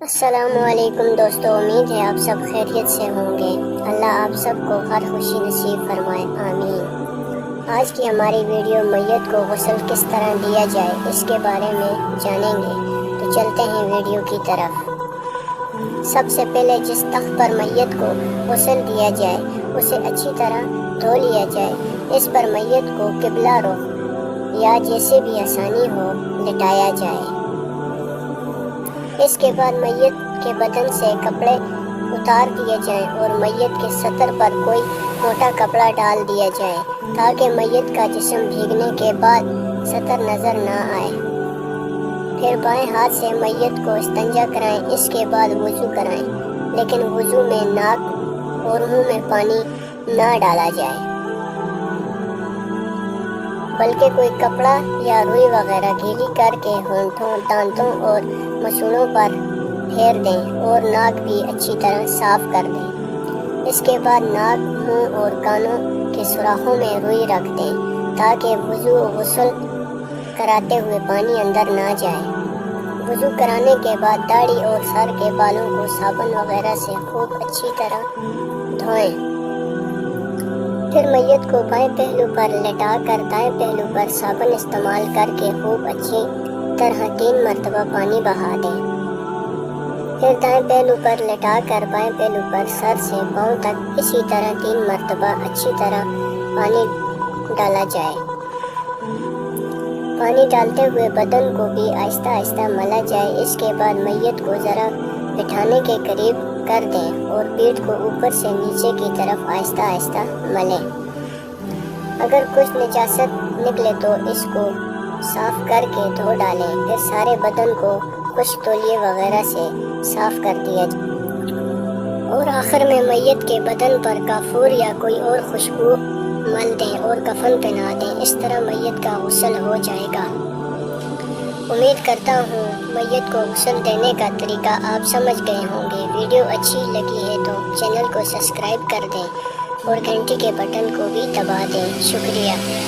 السلام علیکم دوستو، امید ہے آپ سب خیریت سے ہوں گے۔ اللہ آپ سب کو ہر خوشی نصیب فرمائے، آمین۔ آج کی ہماری ویڈیو میت کو غسل کس طرح دیا جائے اس کے بارے میں جانیں گے، تو چلتے ہیں ویڈیو کی طرف۔ سب سے پہلے جس تخت پر میت کو غسل دیا جائے اسے اچھی طرح دھو لیا جائے۔ اس پر میت کو قبلہ رخ یا جیسے بھی آسانی ہو لٹایا جائے۔ اس کے بعد میت کے بدن سے کپڑے اتار دیے جائیں اور میت کے سطر پر کوئی موٹا کپڑا ڈال دیا جائے تاکہ میت کا جسم بھیگنے کے بعد سطر نظر نہ آئے۔ پھر بائیں ہاتھ سے میت کو استنجا کرائیں، اس کے بعد وضو کرائیں، لیکن وضو میں ناک اور منہ میں پانی نہ ڈالا جائے، بلکہ کوئی کپڑا یا روئی وغیرہ گیلی کر کے ہونٹوں، دانتوں اور مسوڑوں پر پھیر دیں اور ناک بھی اچھی طرح صاف کر دیں۔ اس کے بعد ناک، منہ اور کانوں کے سوراخوں میں روئی رکھ دیں تاکہ وضو و غسل کراتے ہوئے پانی اندر نہ جائے۔ وضو کرانے کے بعد داڑھی اور سر کے بالوں کو صابن وغیرہ سے خوب اچھی طرح دھوئیں۔ پھر میت کو بائیں پہلو پر لٹا کر دائیں پہلو پر صابن استعمال کر کے خوب اچھی طرح 3 مرتبہ پانی بہا دیں۔ پھر دائیں پہلو پر لٹا کر بائیں پہلو پر سر سے پاؤں تک اسی طرح 3 مرتبہ اچھی طرح پانی ڈالا جائے۔ پانی ڈالتے ہوئے بدن کو بھی آہستہ آہستہ ملا جائے۔ اس کے بعد میت کو ذرا بٹھانے کے قریب کر دیں اور پیٹھ کو اوپر سے نیچے کی طرف آہستہ آہستہ ملیں۔ اگر کچھ نجاست نکلے تو اس کو صاف کر کے دھو ڈالیں۔ پھر سارے بدن کو خشک تولیے وغیرہ سے صاف کر دیا جائے اور آخر میں میت کے بدن پر کافور یا کوئی اور خوشبو مل دیں اور کفن پہنا دیں۔ اس طرح میت کا غسل ہو جائے گا۔ امید کرتا ہوں میت کو غسل دینے کا طریقہ آپ سمجھ گئے ہوں گے۔ ویڈیو اچھی لگی ہے تو چینل کو سبسکرائب کر دیں اور گھنٹی کے بٹن کو بھی دبا دیں۔ شکریہ۔